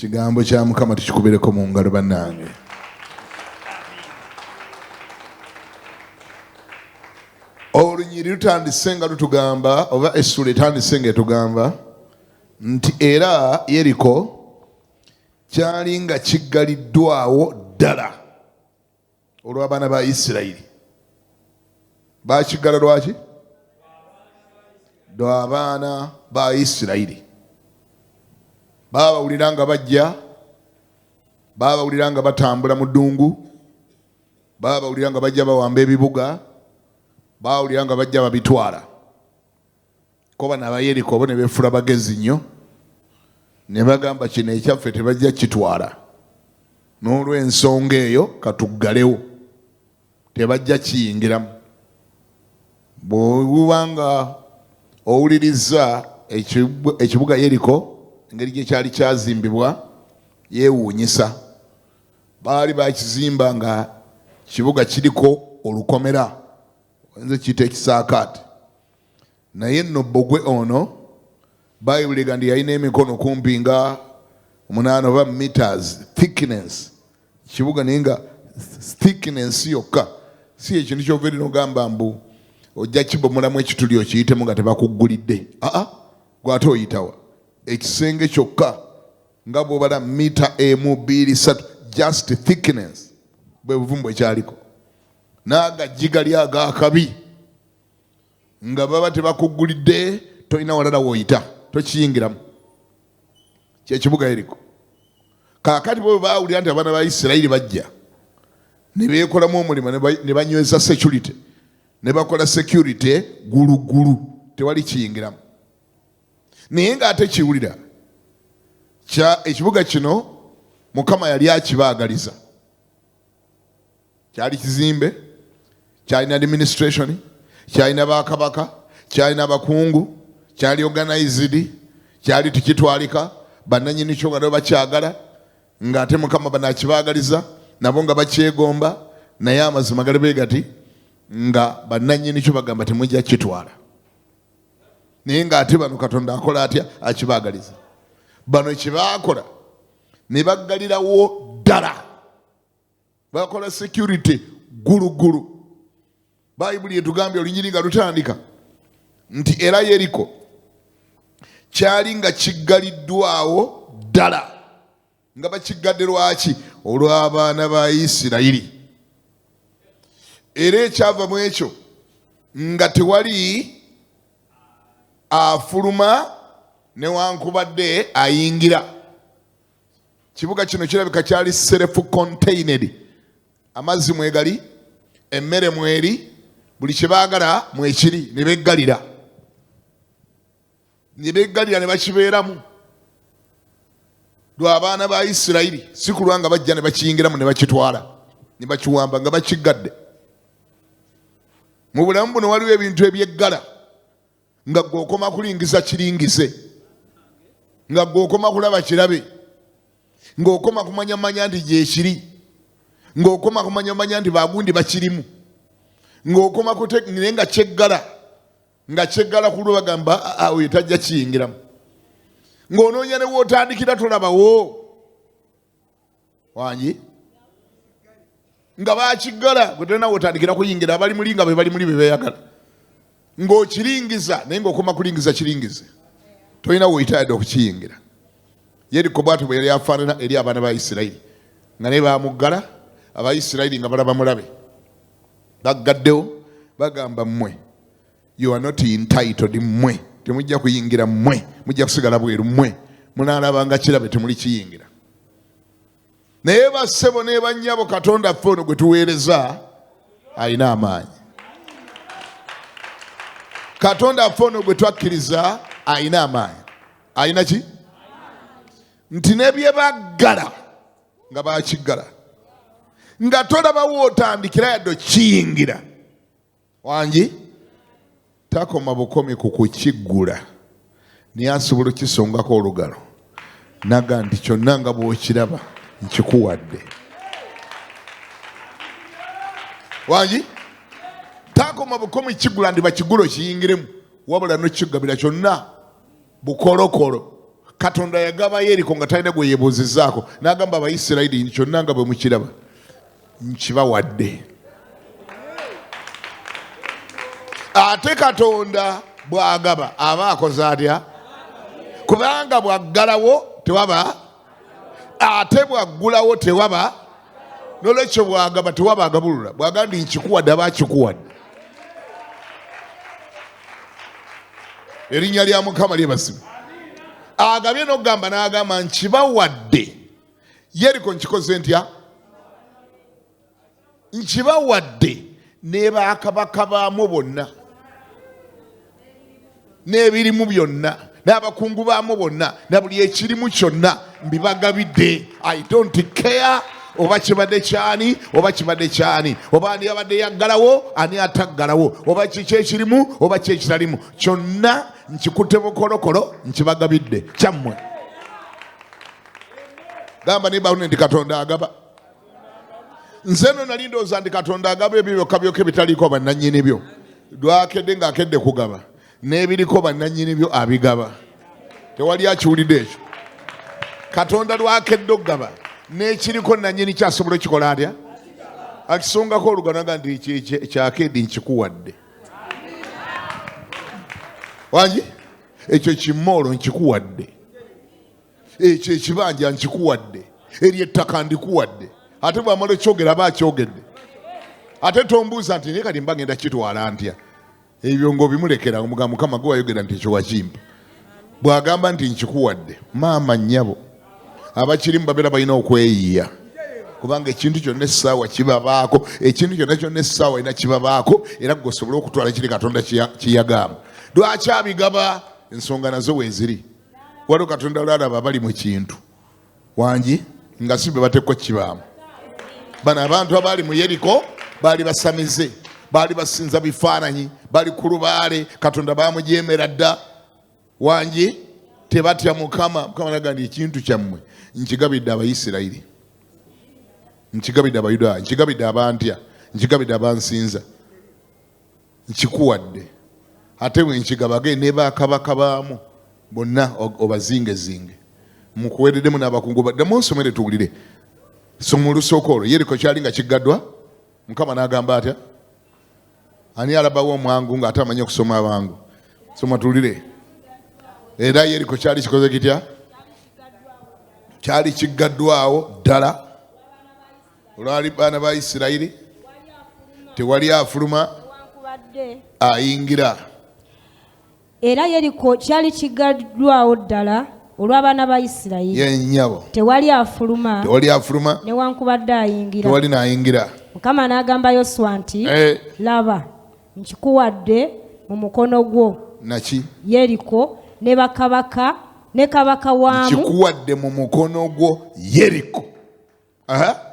Kigambo kya Mukama tukikubireko mu ngalo bannange. Olunyiri lutandise nga lutugamba oba essula etandise nga etugamba nti era Jericho kyali nga kiggaliddwawo ddala olw'abaana ba Isirayiri. Bakiggala lwaki? Lw'abaana ba Isirayiri. Baabawulira nga bajja, baabawulira nga batambula mu ddungu, baabawulira nga bajja bawamba ebibuga, baawulira nga bajja babitwala. Ko bano aba Yeriko bo ne beefula bagezi nnyo, ne bagamba kino ekyaffe tebajja kitwala. N'olw'ensonga eyo katuggalewo, tebajja kiyingiramu. Bw'oba nga owuliriza ekibuga Yeriko engeri gye kyali kyazimbibwa yeewuunyisa. Baali bakizimba nga kibuga kiriko olukomera, oyinza kiyita ekisaakaate. Naye nno bbogwe ono Bayibuli egamba yalina emikono kumpi nga 8 oba meters thickness. Kibuga naye nga thickness yokka, si ekintu ky'ovaire n'ogamba mbu ojja kibomolamu ekituli okiyitemu nga tebakuggulidde. Gw'ate oyitawa ekisenge kyokka nga bw'obala mita 1, 2, 3 just thickness bwe buvumu bwe kyaliko. N'agajjiga gali ag'akabi nga baba tebakuggulidde, tolina walala w'oyita, tokiyingiramu. Kyekibuga Yeriko. Kaakati bo baawulira nti abaana ba Isirayiri bajja, ne beekolamu omulimu ne banyweza security, ne bakola security gulugulu, tewali kiyingiramu. Naye ng'ate kiwulira ekibuga kino Mukama yali akibaagaliza. Kyali kizimbe, kyalina administration, kyalina bakabaka, kyalina abakungu, kyali organized, kyali tikitwalika, bannannyini kyo nga nabo bakyagala, ng'ate Mukama bano akibaagaliza, nabo nga bakyegomba, naye amazima gali bwe gati nga bannannyini kyo bagamba temujja kitwala. Naye ng'ate bano Katonda akola atya? Akibaagaliza. Bano kyebaakola ne baggalirawo ddala, bakola security gulugulu. Bayibuli etugambye olunyiri nga lutandika nti era Yeriko kyali nga kiggaliddwawo ddala. Nga bakiggadde lwaki? Olw'abaana ba Isirayiri. Era ekyava mu ekyo nga tewali afuluma newankubadde ayingira. Kibuga kino kirabika kyali self-contained. Amazzi mwegali, emmere mweri, buli kye baagala mwekiri, ne beggalira. Ne beggalira ne bakibeeramu. Lw'abaana ba Isirayiri, si kulwa nga bajja ne bakiyingiramu ne bakitwala, ne bakiwamba nga bakiggadde. Mu bulamu buno waliwo ebintu ebyeggala nga gw'okoma kulingiza kiringize, nga gw'okoma kulaba kirabe, ng'okoma kumanyamanya nti gyekiri, ng'okoma kumanyamanya nti bagundi bakirimu, ng'okoma naye nga kyeggala kulwa bagamba oyo tajja kiyingiramu. Ng'onoonya ne wootandikira tolabawo wangi nga bakiggala, gwe tolina wootandikira kuyingira, abali muli nga be bali muli be beeyagala. Ng'okiringiza naye ng'okoma kulingiza kiringize, tolina woyitayadde okukiyingira. Yeriko bw'atyo bwe yali afaanana eri abaana ba Isirayiri, nga naye baamuggala, aba Isirayiri nga balaba mulabe, baggaddewo bagamba mmwe, you are not entitled, mmwe temujja kuyingira, mmwe mujja kusigala bweru, mmwe munaalabanga kirabe temuli kiyingira. Naye bassebo ne bannyabo, Katonda ffe ono gwe tuweereza alina amaanyi. Katonda ffe ono gwe twakkiriza alina amaanyi. Alina ki? Nti ne bye baggala nga bakiggala, nga tolabawo otandikira yadde okiyingira wangi, takoma bukomi ku kukiggula, naye asobola okisongako olugalo naga nti kyonna nga bw'okiraba nkikuwadde wangi. Takoma bukomi kiggula ndi bakigula okiyingiremu, wabula n'okigabira kyonna bukolokolo Katonda yagaba Yeriko nga talina gwe yeebuuzizaako n'agamba Abayisirayiri kyonna nga bwe mukiraba nkibawadde. Ate Katonda bw'agaba aba akoze atya? Kubanga bw'aggalawo tewaba, ate bw'aggulawo tewaba. N'olwekyo bw'agaba tewaba agabulula. Bw'agamba ndi nkikuwadde aba akikuwadde. Erinnya lya Mukama lyebazibwe. Agabye n'okugamba n'agamba nkibawadde. Yeriko nkikoze ntya? Nkibawadde ne bakabaka baamu bonna n'ebirimu byonna n'abakungu baamu bonna na buli ekirimu kyonna mbibagabidde. I don't care oba kibadde kyani oba kibadde kyani oba ani abadde yaggalawo ani ataggalawo oba kiki ekirimu oba kiki ekitalimu kyonna nkikutte bukolokolo nkibagabidde kyammwe. Gamba nibaune ndi Katonda agaba. Nze no nali ndowooza ndi Katonda agaba ebyo byokka byokka ebitaliiko bannannyini byo. Lwakedde ng'akedde kugaba n'ebiriko bannannyini byo abigaba. Tewali akiwulidde ekyo. Katonda lwakedde okugaba n'ekiriko nannyini kyasobola okikola atya? Akisongako olugano nga ndi kyakedde nkikuwadde. Wangi? Ekyo kimmoolo nkikuwadde. Ekyo ekibanja nkikuwadde. Eryo ettaka ndikuwadde. Ate bw'amala ekyogera aba akyogedde. Ate tombuuza nti naye kati mba ngenda kitwala ntya? Ebyo ng'obimulekera omugamba Mukama gwe wayogera nti ekyo wakimpa. Bw'agamba nti nkikuwadde maama nnyabo abakirimu babeera balina okweyiiya. Kubanga ekintu kyonna essaawa kibabaako, ekintu kyonna essaawa ina kibabaako era gwe osobole okutwala kiri Katonda kiyagamba. Lwaki abigaba? Ensonga nazo weeziri. Waliwo Katonda lwalaba bali mu kintu wangi nga si bwe batekwa kibaamu. Bano abantu abaali mu Yeriko baali basamize, baali basinza bifaananyi, bali ku lubaale. Katonda baamujeemera dda wangi tebatya Mukama. Mukama nagamba ekintu kyammwe nkigabidde Abayisirayiri, nkigabidde Abayudaaya, nkigabidde abantya, nkigabidde abansinza, nkikuwadde. Ate bwe nkigabage ne bakabaka baamu bonna obazingezinge. Mukuwereddemu n'abakungu baddamu nsomere tuwulire. Soma olusooka olwo. Yeriko kyali nga kiggaddwa. Mukama n'agamba atya? Ani alabawo omwangu ng'ate amanyi okusoma abangu? Soma tuwulire. Era Yeriko kyali kikoze kitya? Kyali kiggaddwawo ddala. Olwali baana ba Isirayiri tewali afuluma ayingira. Era Yeriko kyali kiggaddwawo ddala olw'abaana ba Isirayiri. Yennyabo. Tewali afuluma. Tewali afuluma. Newankubadde ayingira. Tewali n'ayingira. Mukama n'agamba Yoswa nti laba nkikuwadde mu mukono gwo. Naki? Yeriko ne bakabaka ne kabaka waamu. Nkikuwadde mu mukono gwo Yeriko.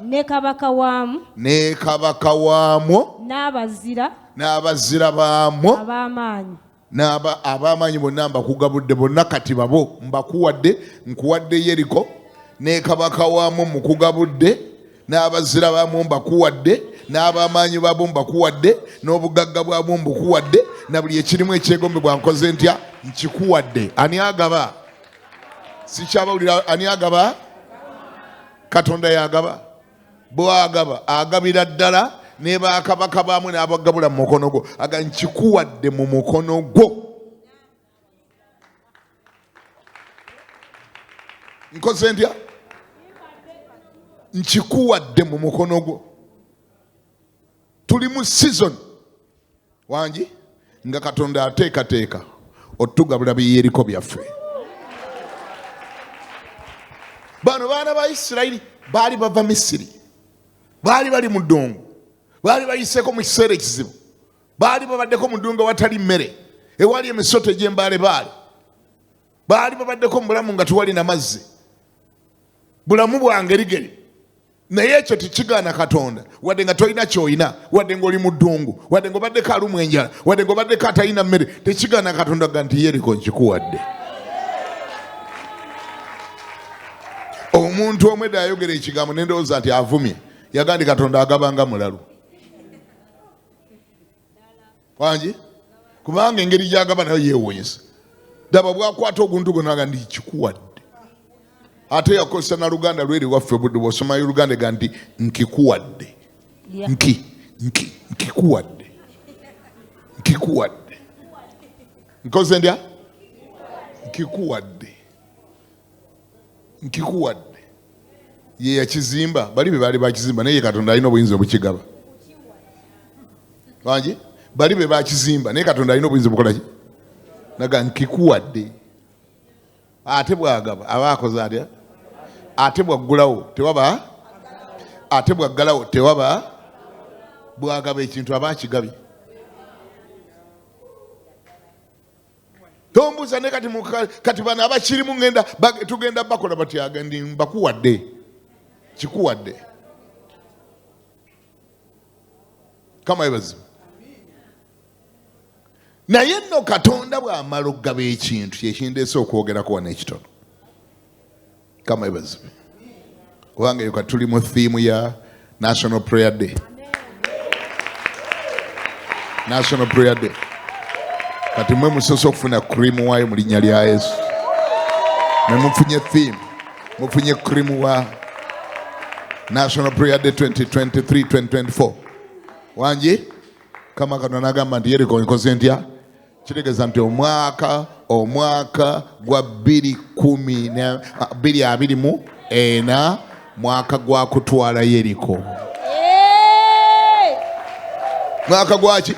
Ne kabaka waamu. Ne kabaka waamu. N'abazira baamu. Ab'amaanyi. Ab'amaanyi bonna mbakugabudde bonna kati babo mbakuwadde. Nkuwadde Yeriko ne kabaka waamu mukugabudde, n'abazira baamu mbakuwadde, n'ab'amaanyi baabo mbakuwadde, n'obugagga bwabo mbukuwadde, na buli ekirimu ekyegombe bwankoze ntya nkikuwadde. Ani agaba? Sikyabawulira. Ani agaba? Katonda yagaba. Bw'agaba agabira ddala ne bakabaka baamu n'abagabula mu mukono gwo. Aga nkikuwadde mu mukono gwo. Nkoze ntya? Nkikuwadde mu mukono gwo. Tuli mu season wangi nga Katonda ateekateeka otugabula biyeriko byaffe. Bano baana ba Isirayiri baali bava Misiri, baali bali mu ddungu, baali bayiseeko mu kiseera ekizibu, baali babaddeko mu ddungu watali mmere, ewali emisoto egy'embaalebaale, baali babaddeko mu bulamu nga tewali na mazzi, bulamu bwa ngerigeri. Naye ekyo tekigaana Katonda, wadde nga tolina ky'olina, wadde ng'oli mu ddungu, wadde ng'obaddeko alumwa enjala, wadde ng'obaddeko atalina mmere, tekigaana Katonda ga nti Yeriko nkikuwadde. Omuntu omwe dde ayogera ekigambo ne ndowooza nti avumye, yagandi Katonda agabanga mulalu. Wangi? Kubanga engeri gy'agaba nayo yeewuunyisa. Ddaba bw'akwata oguntu gwo naga ndi nkikuwadde. ate yakosa na Luganda lweri waffe budde bw'osoma Luganda ga nti nkikuwadde. Nkikuwadde. Nkoze ndya? Nkikuwadde. Ye yakizimba, bali be baali bakizimba naye Katonda alina obuyinza obukigaba. Wangi? Bali be bakizimba naye Katonda alina obuyinza obukola ki? Naga nkikuwadde. Ate bwagaba abaakoze atya? Ate bwaggulawo tewaba? Ate bwaggalawo tewaba? Bwagaba ekintu aba akigabye. Tombuuza ne kati bano abakirimu tugenda bakola batya ndi mbakuwadde. Kikuwadde. Kama ebazi. Naye nno Katonda bw'amala okugaba ekintu kyekindeese okwogerako wano ekitono. Kama ebazi. Kubanga eyo tuli mu theme ya National Prayer Day. National Prayer Day. Kati mwe musoso okufuna krimu waayo mu linnya lya Yesu. Ne mufunye theme. Mufunye krimu wa National Prayer Day 2023-2024. Wangi? Kama Katonda n'agamba nti Jericho nkoze ntya? Kitegeeza nti omwaka gwa 2024 mwaka gwa kutwala Jericho. Mwaka gwaki?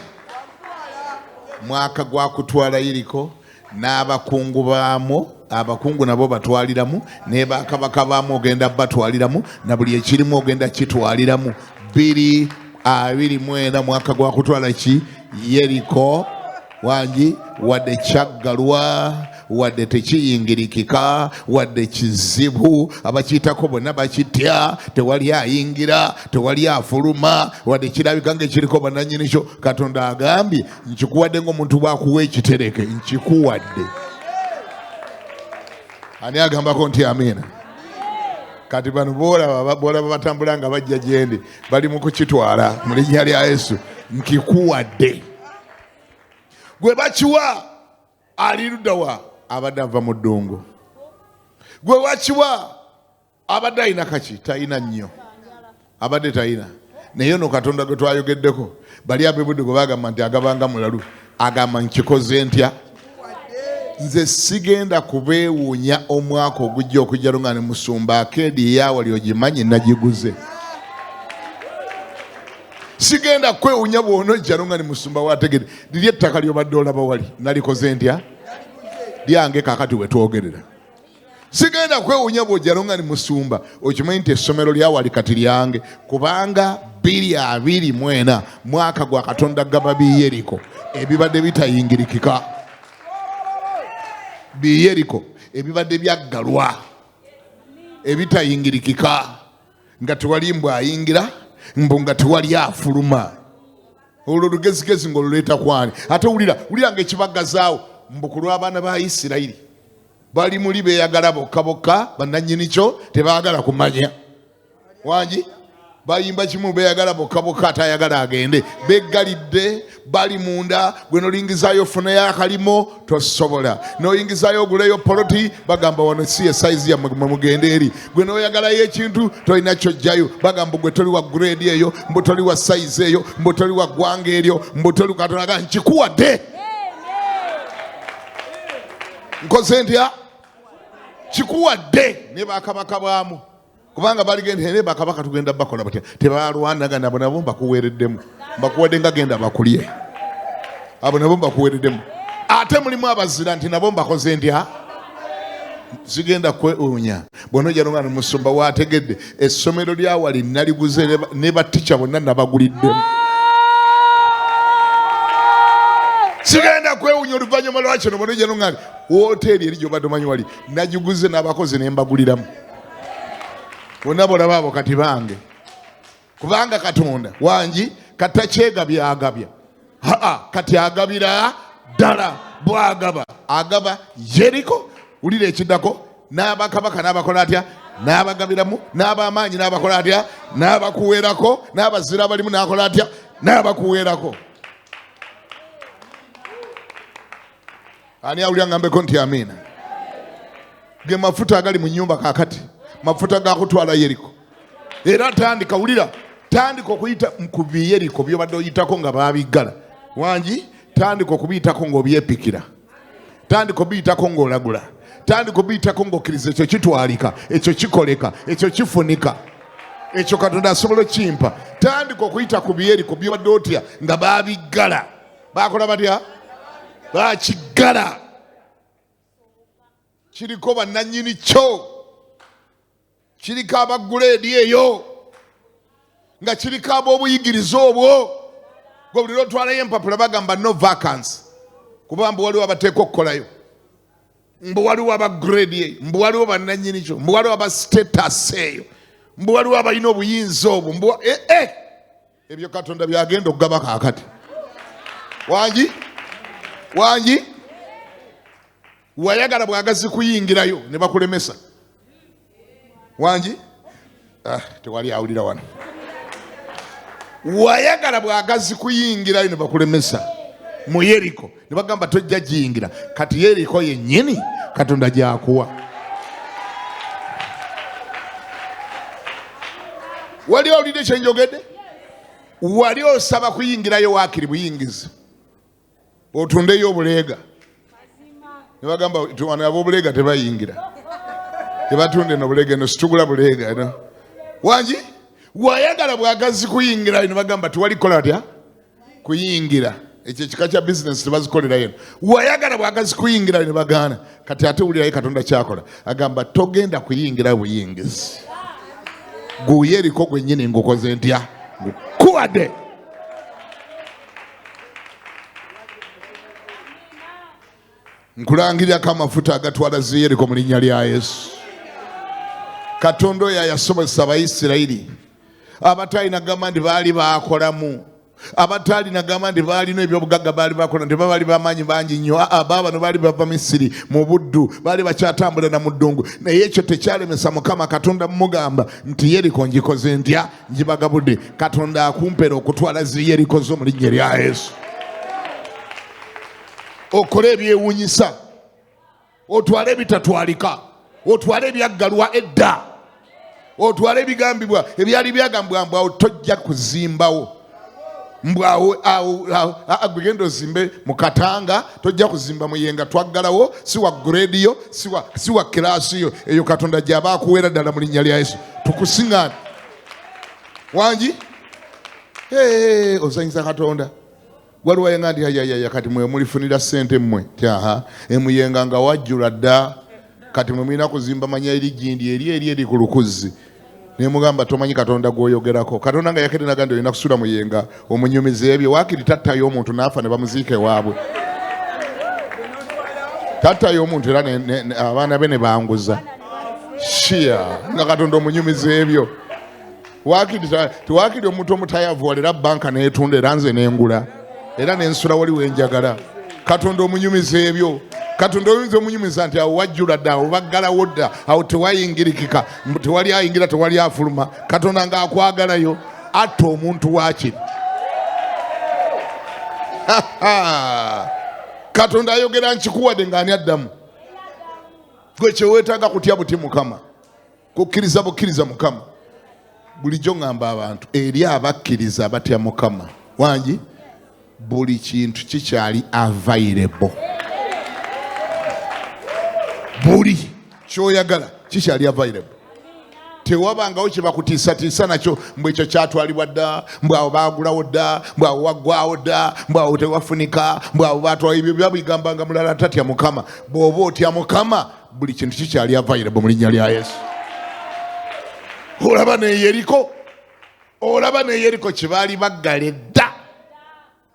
Mwaka gwa kutwala Jericho. N'abakungu baamu, abakungu nabo batwaliramu, ne bakabaka baamu ogenda batwaliramu, na buli ekirimu ogenda kitwaliramu. 2024 mwaka gwa kutwala ki? Jericho. Wangi? Wadde kyaggalwa, wadde tekiyingirikika, wadde kizibu, abakiyitako bonna bakitya, tewali ayingira, tewali afuluma, wadde kirabika ng'ekiriko bannannyini kyo. Katonda agambye nkikuwadde ng'omuntu bw'akuwa ekitereke, nkikuwadde. Ani agambako nti amiina? Kati bano boolaba batambula nga bajja gyendi bali mu kukitwala mu linnya lya Yesu. Nkikuwadde. Gwe bakiwa ali ludda wa? Abadde ava mu ddungu. Gwe bakiwa abadde alina kaki? Talina nnyo. Abadde talina. Naye ono Katonda gwe twayogeddeko bali ab'ebudde gwe bagamba nti agabanga mulalu. Agamba nkikoze ntya? Nze sigenda kubeewuunya omwaka ogujja okujja nga ne musumba akeedi eyawali ogimanyi nagiguze. Sigenda kwewuunya bw'onojja nga ne musumba wategedde liri ettaka ly'obadde olaba wali nalikoze ntya? Lyange kaakati we twogerera. Sigenda kwewuunya bw'ojja nga ne musumba okimanyi nti essomero lyawali kati lyange, kubanga 2024 mwaka gwa Katonda gaba Jericho ebibadde bitayingirikika. Jericho ebibadde byaggalwa ebitayingirikika, nga tewali mbw ayingira, nga tewali afuluma. Olwo lugezigezi ng'oluleeta kwani? Ate wulira ng'ekibagazaawo mbu lw'abaana ba Isirayiri bali muli beeyagala bokka bokka, bannannyini kyo tebaagala kumanya. Wangi? Bayimba kimu beeyagala bokka bokka atayagala agende. Beggalidde bali munda. Gwe nolingizayo funayo akalimo tosobola. Noyingizayo oguleyo poloti bagamba wano si ye size yammwe mugende eri. Gwe noyagalayo ekintu tolina kyojjayo bagamba gwe toli wa grade eyo, mbu toli wa size eyo, mbu toli wa ggwanga eryo, mbu toli Katonda agamba nkikuwadde. Nkoze ntya? Kikuwadde. Ne bakabaka bwamu kubanga baligenda ne bakabaka tugenda bakola batya? Tebalwanaga nabo mbakuweereddemu. Mbakuwadde nga genda bakulye. Abo nabo mbakuweereddemu. Ate mulimu abazira nti nabo mbakoze ntya? Sigenda kwewuunya bw'onojja nga musumba waategedde essomero lyawali naliguze ne batica bonna nabaguliddemu. Sigenda kwewuunya oluvannyuma lwakino bw'onojja nga woteeri eri gy'obadde omanyi wali nagiguze n'abakozi ne mbaguliramu. Bonna bolaba abo kati bange. Kubanga Katonda wangi katakyegabya agabya. Kati agabira ddala bwagaba. Agaba Jericho. Wulira ekiddako n'abakabaka n'abakola atya? N'abagabiramu. N'abamaanyi n'abakola atya? N'abakuweerako. N'abazira abalimu n'akola atya? N'abakuweerako. Ani awulira ngambeko nti amiina? ge mafuta agali mu nnyumba kakati, mafuta ga kutwala Yeriko. Era tandika wulira, tandika okuyita ku Yeriko byobadde oyitako nga baabigala. Wangi tandika okubiyitako ng'obyepikira, tandika obiyitako ng'olagula, tandika obiyitako ng'okkiriza ekyo kitwalika, ekyo kikoleka, ekyo kifunika, ekyo Katonda asobola okimpa. Tandika okuyita ku Yeriko byobadde otya nga baabigala. Baakola batya? Baakigala. Kiriko bannannyini kyo, kiriko abaguleedi eyo, nga kiriko ab'obuyigiriza obwo. Gwe buli lwotwalayo empapula bagamba no vacancy, kuba mbu waliwo abateeka okukolayo, mbu waliwo abaguleedi eyo, mbu waliwo bannannyini kyo, mbu waliwo aba status eyo, mbu waliwo abalina obuyinza obwo, mbu ebyo Katonda byagenda okugaba kaakati. Wangi wayagala bwagazi kuyingirayo ne bakulemesa. Wangi tewali awulira wano. Wayagala bwagazi kuyingirayo ne bakulemesa mu Yeriko ne bagamba tojja giyingira. Kati Yeriko yennyini Katonda gyakuwa. Wali owulidde kye njogedde? Wali osaba kuyingirayo waakiri buyingizi, otundeyo obuleega ne bagamba tuwana ab'obuleega tebayingira, tebatunde n'obuleega eno situgula buleega no. Wangi wayagala bwagazi kuyingirayo ne bagamba tewali kukola atya kuyingira. Ekyo kika kya bizinesi tebazikolera yeno. Wayagala bwagazi kuyingirayo ne bagaana. Kati ate wulirayo Katonda kyakola, agamba togenda kuyingira buyingizi. Gu Yeriko gwennyini ngukoze ntya? Ngukuwadde. Nkulangirako amafuta agatwala zi Yeriko mu linnya lya Yesu. Katonda oyo yasobozesa Abayisirayiri abatalina gamba nti baali baakolamu, abatalina gamba nti baalina ebyobugagga baali bakola, nti baali bamaanyi bangi nnyo. Bano baali bava Misiri mu buddu, baali bakyatambula na mu ddungu, naye ekyo tekyalemesa Mukama Katonda mugamba nti Yeriko ngikoze ntya? Ngibagabudde. Katonda akumpera okutwala zi Yeriko zo mu linnya lya Yesu. Okole ebyewuunyisa, otwale ebitatwalika, otwale ebyaggalwa edda, otwale ebigambibwa ebyali byagambibwa mbwawo tojja kuzimbawo. Mbwawo genda ozimbe mu Katanga, tojja kuzimba Muyenga, twaggalawo si wa grediyo, si wa kirasiyo. Eyo Katonda gy'aba akuweera ddala mu linnya lya Yesu. Tukusiŋŋaane. Wangi ozanyisa Katonda. Waliwo yenga ndi yaya kati mwe mulifunira ssente mmwe tyaha emuyenga nga wajjula dda, kati mwe mulina kuzimba manya erigindi eri ku lukuzi. Ne mugamba tomanyi Katonda gwoyogerako. Katonda nga yakete naganda olina kusula Muyenga omunyumize ebyo. Waakiri tattayo omuntu n'afa ne bamuziika ewaabwe. Tattayo omuntu era abaana be ne banguza. Shia nga Katonda omunyumize ebyo. Waakiri omuntu omutayavu walera banka neetunda era nze n'engula. Era n'ensula wali wenjagala. Katonda omunyumiza ebyo. Katonda oyinza omunyumiza nti awo wajjula dda, awo baggalawo dda, awo tewayingirikika, tewali ayingira, tewali afuluma. Katonda ng'akwagalayo atta omuntu waakiri. Katonda ayogera nkikuwadde ng'ani addamu. Gwe kye weetaaga kutya buti Mukama, kukkiriza bukkiriza Mukama. Bulijjo ngamba abantu eri abakkiriza abatya Mukama, wangi buli kintu kikyali available. Buli kyoyagala kikyali available. Tewabangawo kye bakutiisatiisa nakyo mbu ekyo kyatwalibwa dda, mbu awo baagulawo dda, mbu awo waggwawo dda, mbu awo tewafunika, mbu awo baatwala. Ebyo byabigambanga mulala tatya Mukama. Bw'oba otya Mukama, buli kintu kikyali available mu linnya lya Yesu. Olaba ne Yeriko kye baali baggale dda,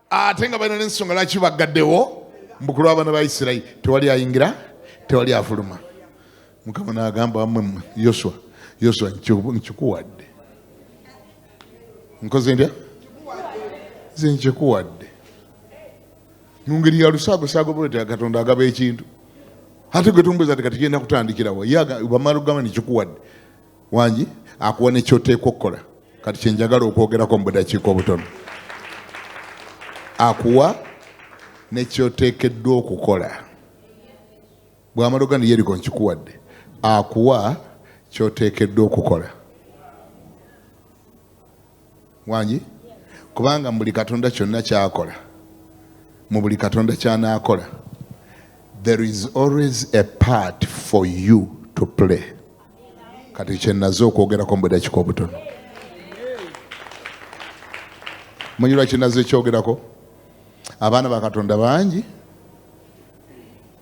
ate nga balina n'ensonga lwaki baggaddewo. Mbukulu abaana ba Isirayiri tewali ayingira, tewali afuluma. Mukama n'agamba wammwe Yoswa nkikuwadde. Nkoze ndya? Nze nkikuwadde. Mu ngeri ya lusaago bwete Katonda agaba ekintu. Ate gwe tumbuza kati genda kutandikirawo. Bamala okugamba nkikuwadde. Wangi akuwa ne ky'oteekwa okukola. Kati kye njagala okwogerako mu budakiika obutono. Akuwa ne ky'oteekeddwa okukola. Bw'amala ogamba Yeriko nkikuwadde. akuwa kyoteekeddwa okukola. Wangi kubanga mu buli Katonda kyonna kyakola, mu buli Katonda kyanaakola, there is always a part for you to play. Kati kyennaze okwogerako mu dakiika obutono. Munyulwa kyennaze ekyogerako? Abaana ba Katonda bangi,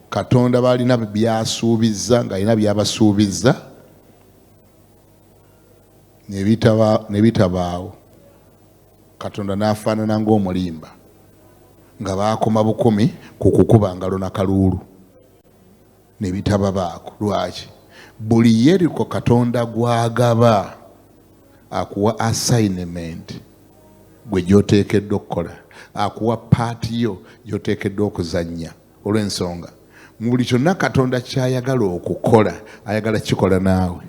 Katonda balina byasuubizza ng'alina byabasuubizza ne bitabaawo. Katonda n'afaanana ng'omulimba nga baakoma bukumi ku kukuba ngalo na kaluulu ne bitaba baako. Lwaki? Buli Yeriko Katonda gwagaba akuwa assignment gwe gy'oteekeddwa okukola, akuwa paati yo gy'oteekeddwa okuzannya. Olw'ensonga mu buli kyonna Katonda ky'ayagala okukola ayagala kikola naawe.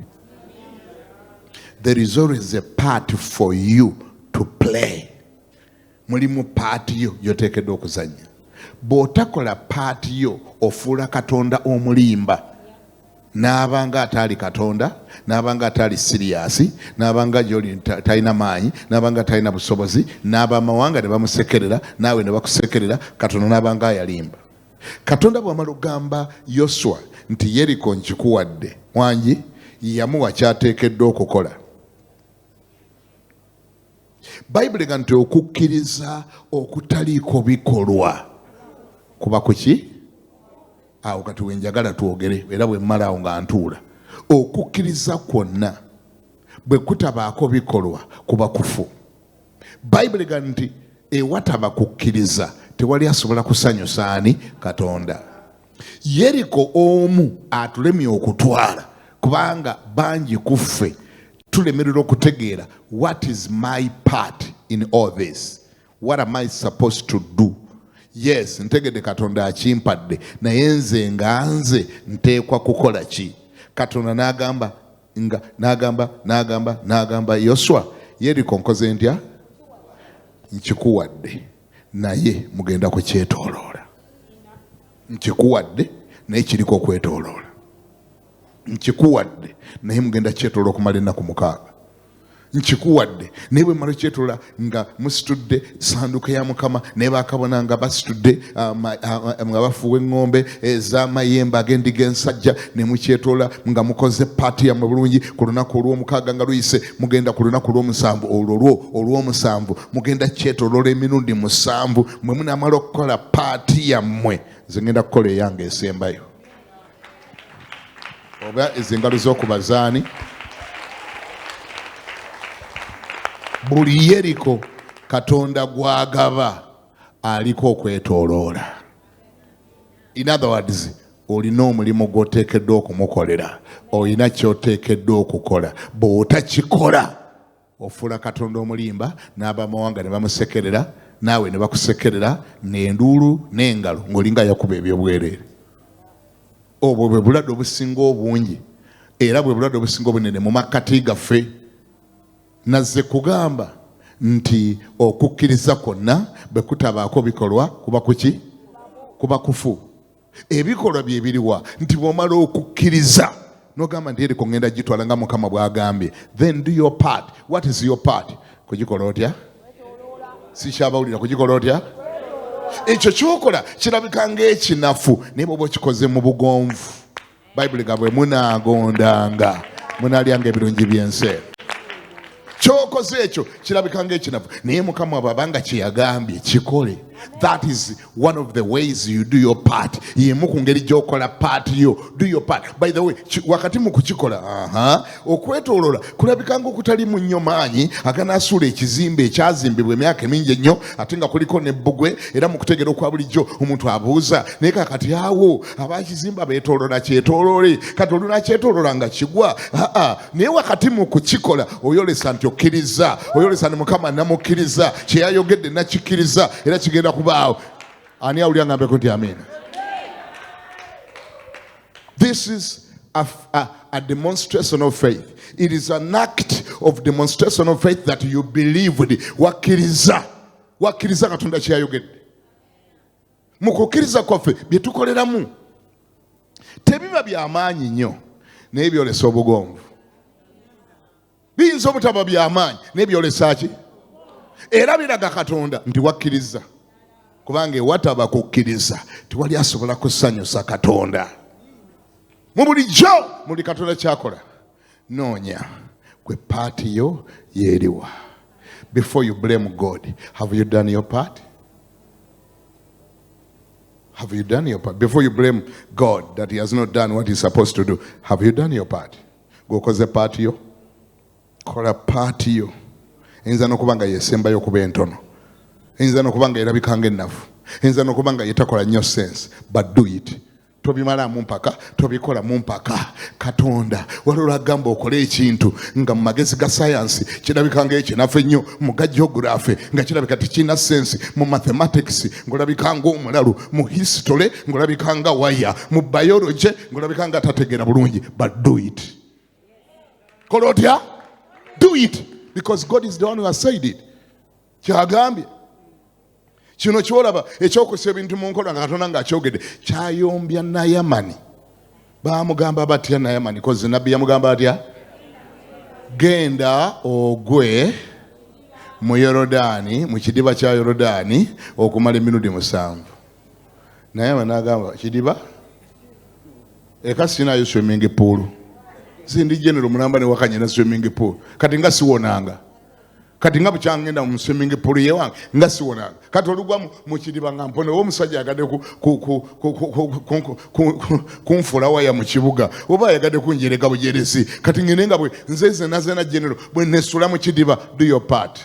There is always a part for you to play. Mulimu paati yo gy'oteekeddwa okuzannya. Bw'otakola paati yo ofuula Katonda omulimba, n'abanga ataali Katonda, n'abanga ataali siriyasi, n'abanga gy'oli talina maanyi, n'abanga talina busobozi, n'abamawanga ne bamusekerera, naawe ne bakusekerera, Katonda n'abanga ayalimba. Katonda bw'amala okugamba Yoswa nti Yeriko nkikuwadde, Wangi yamuwa kyateekeddwa okukola. Bayibuli ga nti okukkiriza okutaliiko bikolwa kuba kuki? Awo kati wenjagala twogere era bwe mmala awo nga ntuula. Okukkiriza kwonna bwe kutabaako bikolwa kuba kufu. Bayibuli ga nti ewataba kukkiriza tewali asobola kusanyusa ani? Katonda. Yeriko omu atulemye okutwala kubanga bangi kuffe tulemerera okutegeera what is my part in all this. What am I supposed to do? Yes, ntegedde Katonda akimpadde naye nze nga nze nteekwa kukola ki? Katonda n'agamba Yoswa, Yeriko nkoze ntya? Nkikuwadde naye mugenda kukyetooloola. Nkikuwadde naye kiriko okwetooloola. Nkikuwadde naye mugenda kyetooloola okumala ennaku 6. Nkikuwadde naye bwe mmala kyetooloola nga musitudde sanduuko ya Mukama naye bakabona nga basitudde nga bafuuwa eŋŋombe ez'amayembe ag'endiga ensajja ne mukyetooloola nga mukoze paati yammwe bulungi. Ku lunaku olw'omukaaga nga luyise mugenda ku lunaku olw'omusanvu, olw'omusanvu mugenda kyetooloola emirundi 7. Mwe munaamala okukola paati yammwe, nze ngenda kukola eyange esembayo. Oba ez'engalo z'okubazaani. Buli Yeriko Katonda gwagaba aliko okwetooloola. In other words, olina omulimu gw'oteekeddwa okumukolera, olina ky'oteekeddwa okukola. Bw'otakikola ofuula Katonda omulimba, n'abamawanga ne bamusekerera, naawe ne bakusekerera, n'enduulu n'engalo ng'olinga yakuba ebyobwereere. Obwo bwe bulwadde obusinga obungi era bwe bulwadde obusinga obunene mu makkati gaffe. Nazze kugamba nti okukkiriza kwonna bwe kutabaako bikolwa kuba kuki? Kuba kufu. Ebikolwa bye biriwa? Nti bw'omala okukkiriza n'ogamba nti Yeriko ngenda gitwala nga Mukama bw'agambye, then do your part. What is your part? Kugikola otya? Sikyabawulira. Kugikola otya? Ekyo kyokola kirabika ng'ekinafu naye bw'oba okikoze mu bugonvu, Bayibuli ga bwe munaagondanga munaalyanga ebirungi by'ensi. Kyokoze ekyo kirabika ng'ekinafu naye Mukama bw'abanga kye yagambye kikole. That is one of the ways you do your part. Yemu ku ngeri gy'okola part yo. Do your part. By the way, wakati mu kukikola okwetooloola kulabika ng'okutali mu nnyo maanyi aganaasuula ekizimbe ekyazimbibwa emyaka emingi ennyo ate nga kuliko ne bbugwe, era mu kutegeera okwa bulijjo omuntu abuuza naye kakati awo abakizimba beetooloola kyetooloole, kati oluna kyetooloola nga kigwa. Naye wakati mu kukikola oyolesa nti okkiriza, oyolesa nti Mukama namukkiriza, kye yayogedde nakikkiriza era kigenda kubaawo. Ani awulira ngambeko nti amina? This is a demonstration of faith. It is an act of demonstration of faith that you believed. Wakkiriza Katonda kye yayogedde. Mu kukkiriza kwaffe bye tukoleramu tebiba by'amaanyi nnyo naye byolesa obugonvu. Biyinza obutaba by'amaanyi naye byolesa ki? Era biraga Katonda nti wakkiriza. Kubanga ewataba kukkiriza tewali asobola kusanyusa Katonda. Mu bulijjo muli Katonda kyakola noonya gwe paati yo yeeriwa. Before you blame God, have you done your part? Have you done your part? Before you blame God that he has not done what he's supposed to do, have you done your part? Gwokoze paati yo. Kola paati yo. Eyinza n'okuba nga yesembayo okuba entono. Eyinza n'okuba nga erabika ng'ennafu. Eyinza n'okuba nga yetakola nnyo sense. But do it. Tobimalamu mpaka, tobikolamu mpaka. Katonda waliwo agamba okole ekintu nga mu magezi ga sayansi kirabika ng'ekinafu ennyo, mu ga geography nga kirabika tekirina sense, mu mathematics ng'olabika ng'omulalu, mu history ng'olabika nga waya, mu biology ng'olabika nga tategeera bulungi. But do it. Kola otya? Do it. Because God is the one who has said it. Kyagambye. Kino kyolaba ekyokusa ebintu mu nkola nga Katonda ng'akyogedde kyayombya Nayamani. Baamugamba batya Nayamani? Kozi nabbi yamugamba atya? Genda ogwe mu Yorodaani, mu kidiba kya Yorodaani okumala emirundi 7. Nayamani n'agamba kidiba? Eka sinayo swimming pool. Sindi general mulamba ne wakanye na swimming pool. Kati nga siwonanga. Kati nga bukyangenda mu swimming pool yewange nga siwonanga. Kati olugwa mu kidiba nga mpone omusajja agadde kunfula waya mu kibuga. Oba yagadde kunjereka bujeresi. Kati ngene nga bwe nzeze nazena general bwe nesula mu kidiba. Do your part.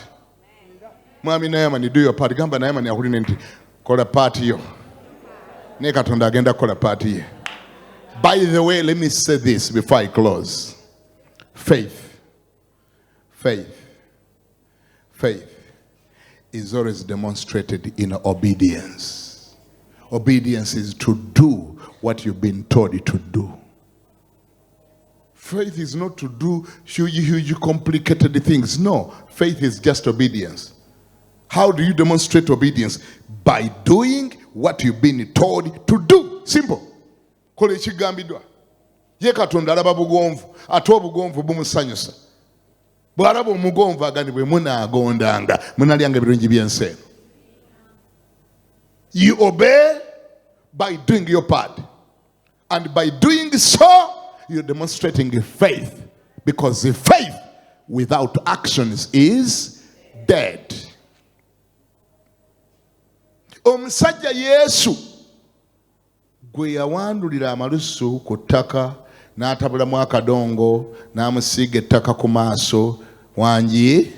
Mwami Nayamani, do your part. Gamba Nayamani akulina nti kola part yo. Ne Katonda agenda kola part ye. By the way, let me say this before I close. Faith is always demonstrated in obedience. Obedience is to do what you've been told to do. Faith is not to do huge complicated things. No, faith is just obedience. How do you demonstrate obedience? By doing what you've been told to do. Simple. Kola ekigambiddwa. Ye Katonda alaba bugonvu, ate obugonvu bumusanyusa. Bw'alaba omugonvu agani bwe munaagondanga, munalyanga ebirungi by'ensi eno. You obey by doing your part. And by doing so, you're demonstrating faith. Because the faith without actions is dead. Omusajja Yesu gwe yawandulira amalusu ku ttaka n'atabulamu akadongo n'amusiiga ettaka ku maaso wangi,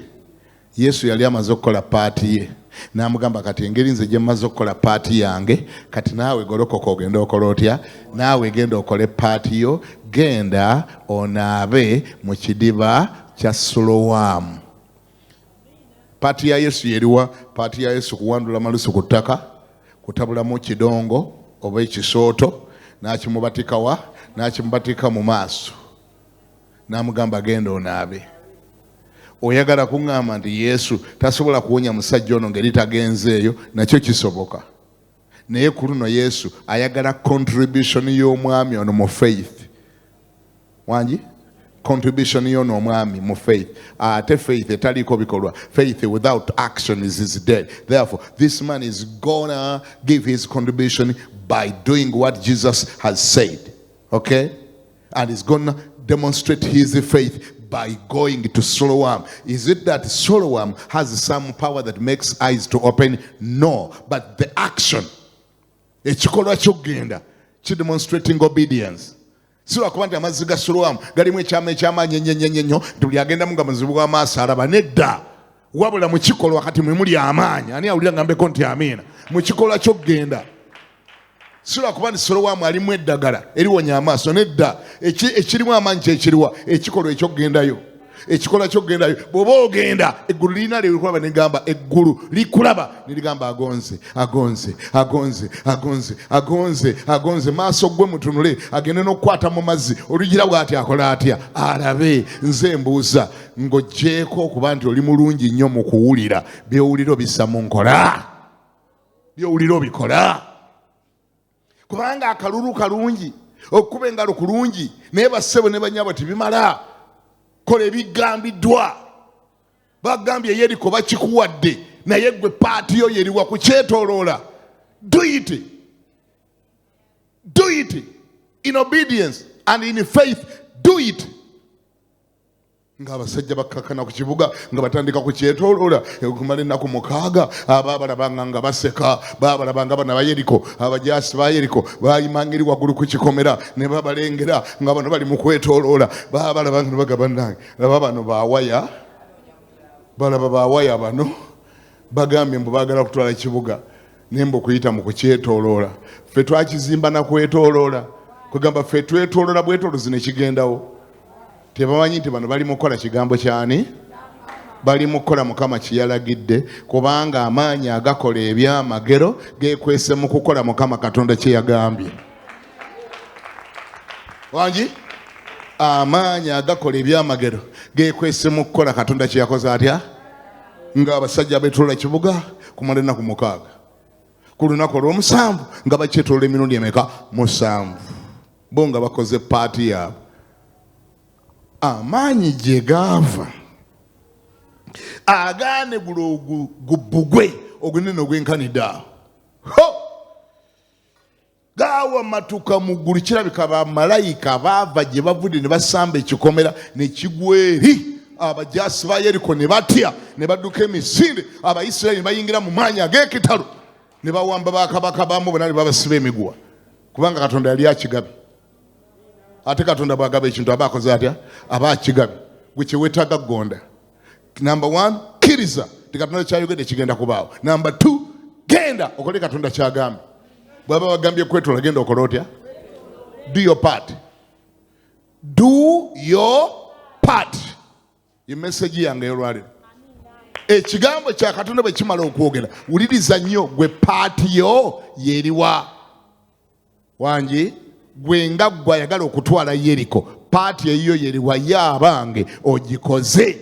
Yesu yali amaze okukola paati ye. N'amugamba kati engeri nze gye mmaze okukola paati yange, kati naawe golokoka ogenda okola otya? Naawe genda okole paati yo, genda onaabe mu kidiba kya Silowamu. Paati ya Yesu yeriwa? Paati ya Yesu kuwandula amalusu ku ttaka, kutabulamu kidongo oba ekisooto, n'akimubatika wa? N'akimubatika mu maaso. N'amugamba genda onaabe. Oyagala kuŋŋamba nti Yesu tasobola kuwonya musajja ono ngeri tagenzeeyo? Nakyo kisoboka. Naye ku luno Yesu ayagala contribution y'omwami ono mu faith. Wangi? Contribution y'ono omwami mu faith. Ate faith etaliiko bikolwa. Faith without action is dead. Therefore, this man is gonna give his contribution by doing what Jesus has said. Okay? And he's gonna demonstrate his faith by going to Siloam. Is it that Siloam has some power that makes eyes to open? No. But the action, ekikolwa ky'okugenda, demonstrating obedience. Sura kuba nti amazzi ga Siloamu galimu ekyama ekyamaanyi ennyo tuli agendamu nga muzibu w'amaaso alaba. Nedda. Wabula mu kikolwa kati mwe muli amaanyi. Ani awulira ngambeko nti amiina? Mu kikolwa ky'okugenda. Sura kuba nti Siloamu alimu eddagala eriwonya amaaso. Nedda. Ekirimu amaanyi kyekiriwa? Ekikolwa eky'okgendayo. Ekikolwa ky'okgendayo. Bw'oba ogenda eggulu lirina likulaba ne ligamba, eggulu likulaba ne ligamba agonze, agonze, agonze, agonze, agonze, agonze. Maaso gwe mutunule agende n'okukwata mu mazzi. Olugira bw'ati akola atya? Alabe. Nze mbuuza ng'oggyeko okuba nti oli mulungi nnyo mu kuwulira. By'owulira obissa mu nkola. By'owulira obikola. Kubanga akalulu kalungi okuba engalo kulungi naye bassebo ne banyabo tebimala. Kola ebigambiddwa. Bagambye Yeriko bakikuwadde naye gwe paati yo yeriwa kukyetooloola. Do it. Do it in obedience and in faith. Do it. Nga abasajja bakkakana ku kibuga nga batandika kukyetooloola okumala ennaku 6 abaabalabanga nga baseka baabalabanga bana ba Yeriko abajaasi ba Yeriko baayimangiri waggulu ku kikomera ne babalengera nga bano bali mu kwetooloola baabalabanga ne bagamba nange laba bano baawaya balaba baawaya bano bagambye mbu baagala kutwala ekibuga naye mbu okuyita mu kukyetooloola ffe twakizimba na kwetooloola kugamba ffe twetooloola bwetoolozi ne kigendawo. Tebamanyi nti bano bali mu kukola kigambo kyani? Bali mu kukola Mukama kiyalagidde kubanga amaanyi agakola ebyamagero geekwese mu kukola Mukama Katonda kye yagambye. Wangi? Amaanyi agakola ebyamagero geekwese mu kukola Katonda kye yakoze atya? Nga abasajja beetoola kibuga kumala ennaku 6. Ku lunaku olw'omusanvu nga bakyetoola emirundi emeka? 7. Bo nga bakoze paati yaabwe. Amaanyi gye gaava agaane gubbugwe ogunene ogwenkanidde awo gaawa matuka mu ggulu. Kirabika bamalayika baava gye bavudde ne basamba ekikomera ne kigwa eri. Abajaasi ba Yeriko ne batya ne badduka emisinde. Abayisirayiri ne bayingira mu maanyi ag'ekitalo ne bawamba bakabaka bamu bonna ne babasiba emiguwa kubanga Katonda yali akigabye. Ate Katonda bw'agaba ekintu aba akoze atya? Aba akigabye. Gwe kye weetaaga kugonda. Number 1, kkiriza ti Katonda kyayogedde kigenda kubaawo. Number 2, genda okole Katonda kyagambye. Bw'aba bagambye kwetoola genda okole otya? Do your part. Do your part. Ye message yange y'olwaliro. Ekigambo kya Katonda bwe kimala okwogera wuliriza nnyo gwe paati yo yeriwa. Wangi gwenga gwa yagala okutwala Yeriko paati eyo yeriwa yabange ogikoze.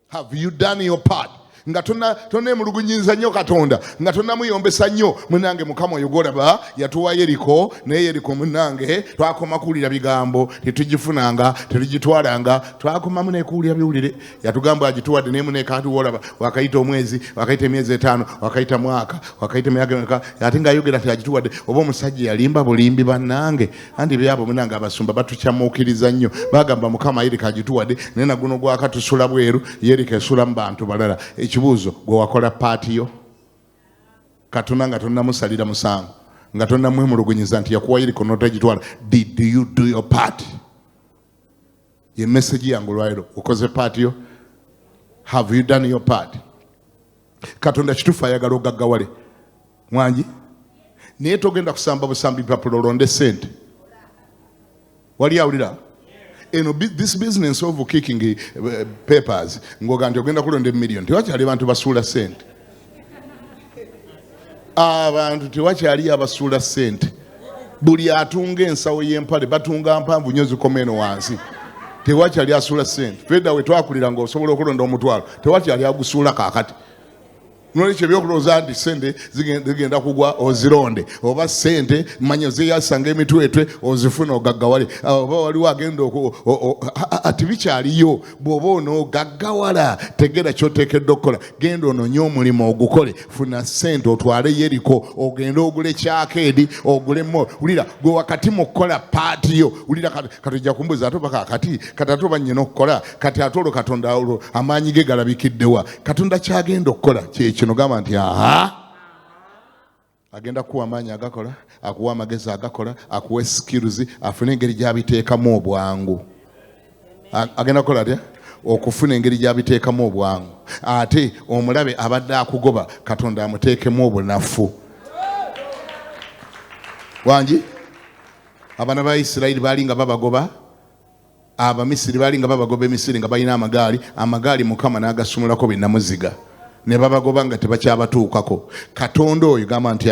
Have you done your part? Nga tonemulugunyiza nnyo Katonda nga tonamuyombesa nnyo munange Mukama oyo golaba yatuwa Yeriko naye Yeriko munange twakoma kuwulira bigambo tetugifunanga tetugitwalanga twakomamu nekuwulira biwulire yatugamba agituwadde naye munekati wolaba wakayita omwezi wakayita emyezi 5 wakayita mwaka wakayita emyaka ate ng'ayogera ti agituwadde oba omusajja yalimba bulimbi bannange andi byabo munange abasumba batukyamuukiriza nnyo bagamba Mukama Yeriko agituwadde naye naguno gwakatusula bweru Yeriko esula mu bantu balala. Ekibuuzo gwe wakola paati yo? Katonda nga tonnamusalira musango nga tonnamwemulugunyiza nti yakuwa Yeriko n'otagitwala. Did you do your part? Ye message yange olwaliro okoze paati yo? Have you done your part? Katonda kituufu ayagala ogaggawale mwangi naye togenda kusamba busambi papulo olonde sente. Wali awulira? This business of kicking papers ngoga nti ogenda kulonda million tewakyali bantu basuula sente. Abantu tewakyali abasuula sente. Buli atunga ensawo y'empale batunga mpanvu nnyo zikoma eno wansi. Tewakyali asuula sente. Fedda we twakulira ng'osobola okulonda omutwalo tewakyali agusuula kaakati. Nolekyo ebyokulowooza nti sente zigenda kugwa ozironde oba sente manyo zeyasanga emitwetwe ozifuna ogaggawale oba waliwo agenda ati bikyaliyo bw'oba onoogaggawala tegera ky'oteekedde okukola genda ononye omulimu ogukole funa sente otwale Yeriko ogende ogule kyakeedi ogulemo wulira gwe wakati mu kukola paati yo wulira katujja kumbuza ate baka kati ate oba nnyina okukola kati ate olwo Katonda olwo amaanyi ge galabikiddewa Katonda kyagenda okukola kyekino gamba nti agenda kuwa amaanyi agakola akuwa amagezi agakola akuwa skills afune engeri gy'abiteekamu obwangu agenda kukola atya okufuna engeri gy'abiteekamu obwangu ate omulabe abadde akugoba Katonda amuteekemu obunafu wangi abaana ba Isirayiri baali nga babagoba Abamisiri baali nga babagoba Emisiri nga balina amagaali Mukama n'agasumulako binnamuziga ne babagoba nga tebakyabatuukako. Katonda oyo gamba nti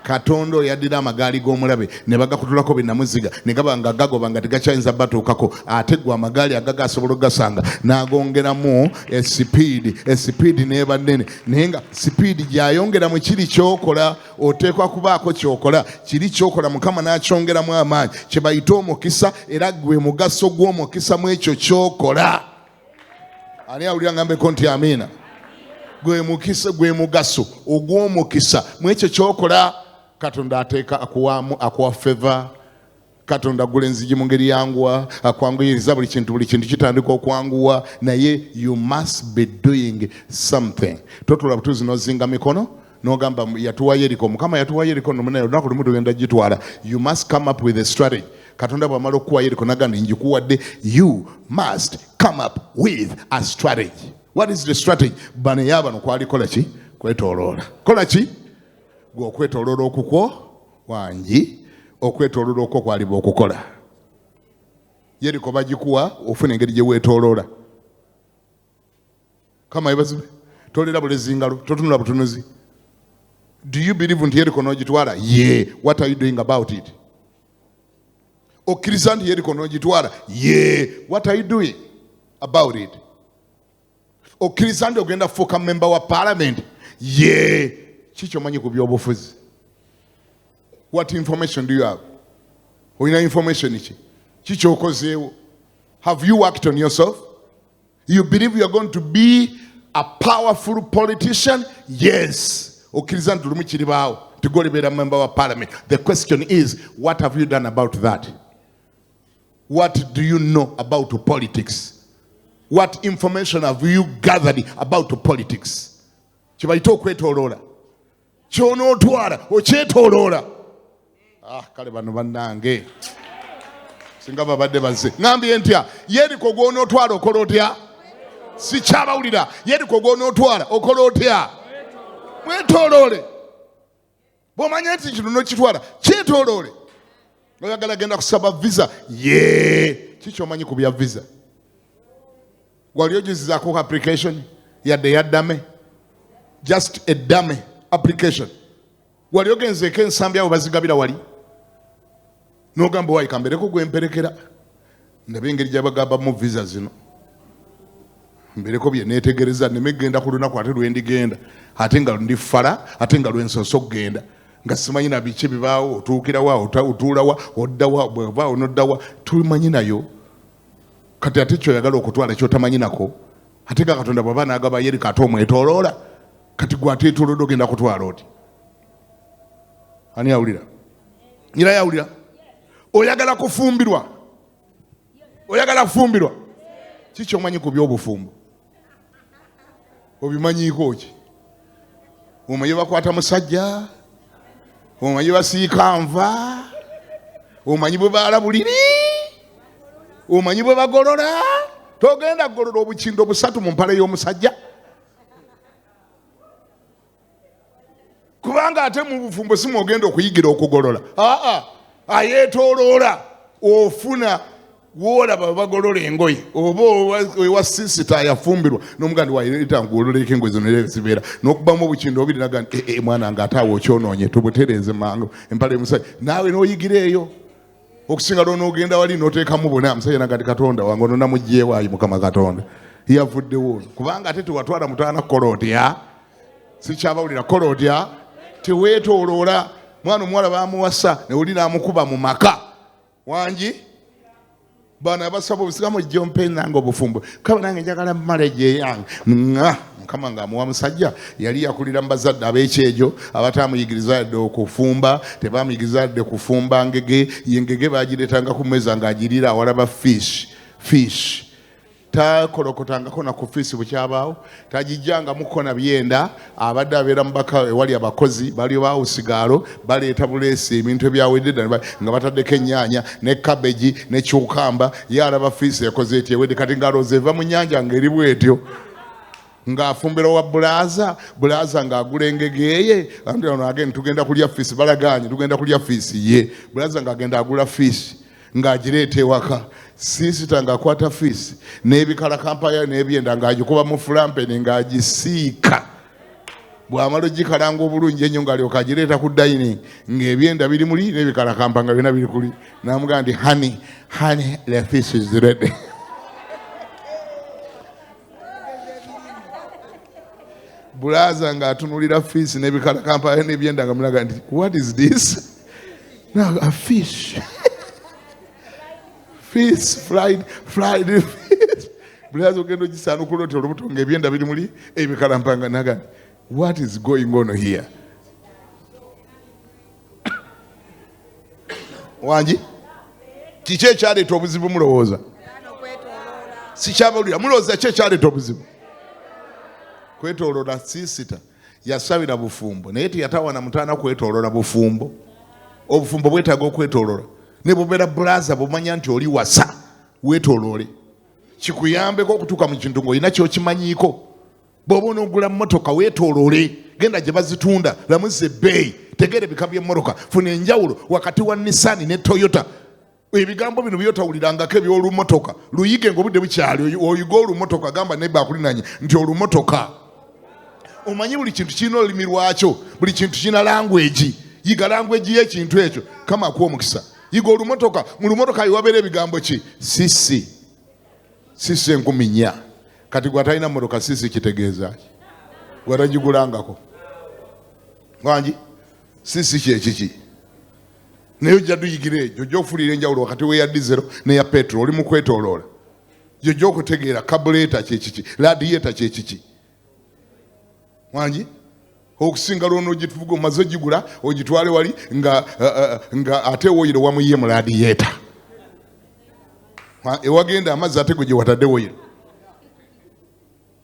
Katonda oyo yaddira amagaali g'omulabe ne bagakutulako bennamuziga ne gaba nga gagoba nga tegakyayinza batuukako, ate gwe amagaali agaga asobola ogasanga n'agongeramu esipiidi n'eba nnene. Naye nga sipiidi gy'ayongera mu kiri ky'okola oteekwa kubaako ky'okola, kiri ky'okola Mukama n'akyongeramu amaanyi, kye bayita omukisa, era gwe mugaso gw'omukisa mu ekyo ky'okola. Ani awulira ngambeko nti amiina? Gwe mugaso ogw'omukisa mu ekyo ky'okola. Katonda ateeka akuwa favor, Katonda agula enzigi mu ngeri yanguwa, akwanguyiriza buli kintu kitandika okwanguwa, naye you must be doing something. Totula butuzi nozinga mikono n'ogamba yatuwa Jericho, Mukama yatuwa Jericho nomunayo olunaku lumu tugenda gitwala. You must come up with a strategy. Katonda bw'amala okuwa Jericho n'agamba njikuwadde, you must come up with a strategy. What is the strategy? Bano yabano kwali kola ki? Kwetoloola. Kola ki? Gwe okwetoloola okukwo wangi, okwetoloola okwo kwaliba okukola. Jericho bagikuwa ofuna engeri gye weetoloola. Kama yebazibe tolera bulezi ngalo, totunula butunuzi. Do you believe nti Jericho n'ogitwala? Yeah. What are you doing about it? Okkiriza nti Jericho n'ogitwala? Yeah. What are you doing about it? Okkiriza nti ogenda kufuuka member wa parliament? Yeah. Kiki omanyi ku byobufuzi? What information do you have? Olina information ki? Kiki okozeewo? Have you worked on yourself? You believe you are going to be a powerful politician? Yes. Okkiriza nti lumu kiribaawo tigolibeera member wa parliament. The question is, what have you done about that? What do you know about politics? What information have you gathered about politics? Kibayita okwetoloola. Kyonootwala okyetoloola. Kale bano bannange singa babadde bazze ngambye ntya, Jericho gw'onootwala okola otya? Sikyabawulira. Jericho gw'onootwala okola otya? Mwetoloole. Bw'omanya nti kino n'okitwala kyetoloole. Oyagala genda kusaba visa? Kiki omanyi ku bya visa? Wali ogizizaako application yadde yaddame? Just a dummy application. Wali ogenzeeko ensambi awo bazigabira wali? N'ogamba wayi kambereko gwe mperekera. Ndabe engeri gye bagabamu visa zino. Mbereko bye neetegereza nneme genda ku lunaku ate lwendigenda. Ate nga ndi fala, ate nga lwensoso okugenda. Nga simanyi na biki bibaawo, otuukira wa, otuula wa, odda wa, bw'ovaawo n'odda wa, tumanyi nayo. Kati ate ky'oyagala okutwala ky'otamanyi nako. Ate nga Katonda bw'aba n'agaba Jericho ate omwetoloola. Kati gwe ate etoloola ogenda kutwala oti. Ani awulira? Nyira yawulira? Oyagala kufumbirwa? Oyagala kufumbirwa? Kiki omanyi ku by'obufumbo? Obimanyiiko ki? Omanyi bakwata musajja? Omanyi basiika nva? Omanyi bwe baala buliri? Omanyi bwe bagolola? Togenda kugolola obukindo busatu mu mpale y'omusajja? Kubanga ate mu bufumbo si mwogenda okuyigira okugolola. Ayeetoloola ofuna woolaba bagolola engoye oba ewa sisita yafumbirwa n'omugandi waayita ngololeko engoye zino zibeera n'okubamu obukindo obiri naga nti mwana nga ate awo okyonoonye tubutereeze mangu empale y'omusajja naawe n'oyigira eyo. Okusinga lwo n'ogenda wali n'oteekamu bonna omusajja naga nti Katonda wange ono namuggyewaayi Mukama Katonda yavuddewo. Kubanga ate tewatwala mutaana kukola otya? Sikyabawulira kukola otya? Teweetoloola. Mwana omuwala baamuwasa ne oli n'amukuba mu maka wangi. Bana abasaba obusiramu jjo mpe nange obufumbo. Kaba nange njagala maleje yange. Mukama ng'amuwa musajja yali yakulira mu bazadde ab'ekyejo abatamuyigiriza yadde okufumba, tebamuyigiriza yadde kufumba ngege. Yengege baagireetanga ku mmeeza ng'agirira awalaba fish. Takolokotangako na ku fish bukyabaawo. Tagijjanga mukona byenda. Abadde abeera mu baka ewali abakozi bali baawo sigaalo baleeta buleesi ebintu ebyawedde nga bataddeko ennyaanya ne cabbage ne cucumber. Ye alaba fish yakoze etyo ewedde kati ng'alooza eva mu nnyanja ng'eri bw'etyo. Ng'afumbira wa bulaza ng'agula engege ye. Ano agenda tugenda kulya fish balaganye tugenda kulya fish ye. Bulaza ng'agenda agula fish ng'agireeta ewaka. Sister ng'akwata fiisi n'ebikalakampaya n'ebyenda ng'agikuba mu fulampeni ng'agisiika. Bw'amala ogikalanga obulungi ennyo ng'alyoka agireeta ku dining ng'ebyenda biri muli n'ebikalakampaya nga byonna biri kuli. N'amugamba nti honey, the fish is ready. Bulaza ng'atunulira fiisi n'ebikalakampaya n'ebyenda nga mulaga nti what is this? No, a fish. Fish, fried fish. Bulaza ogenda ogisaanukula oti olubuto ng'ebyenda biri muli ebikalampaya nga naga what is going on here? Wangi? Kiki ekyaleeta obuzibu mulowooza? Sikyabawulira. Mulowooza ki ekyaleeta obuzibu? Kwetooloola siisita yasabira bufumbo naye teyatawana mutaana kwetooloola bufumbo. Obufumbo bwetaaga okwetooloola. Ne bubeera bulaza bumanya nti oli wasa weetooloole. Kikuyambeko okutuuka mu kintu ng'olina kyokimanyiiko. Bw'oba onoogula mmotoka weetooloole. Genda gye bazitunda lamuza ebbeeyi. Tegeera ebika by'emmotoka. Funa enjawulo wakati wa Nissan ne Toyota. Ebigambo bino byotawulirangako eby'olumotoka. Luyige ng'obudde bukyali. Oyiga olumotoka gamba nebba akulinanye nti olumotoka. Omanyi buli kintu kirina olulimi lwakyo. Buli kintu kirina language. Yiga language y'ekintu ekyo. Kama akuwa omukisa. Yiga olumotoka. Mu lumotoka wabeera ebigambo ki? Sisi 10,000. Kati gwatalina mmotoka sisi kitegeeza ki? Gwatagigulangako. Wangi? Sisi kyekiki? Naye ojja tuyigira egyo ojja okufuulira enjawulo wakati w'eya dizero n'eya petrol oli mu kwetooloola. Ojja okutegeera kabuleeta kyekiki, radiyeta kyekiki. Wangi? Okusinga lwono ogituvuga omaze ogigula ogitwale wali nga ate woyiro wamuyiye mu radiyeta. Ewagenda amazzi ate gwe gye watadde woyiro.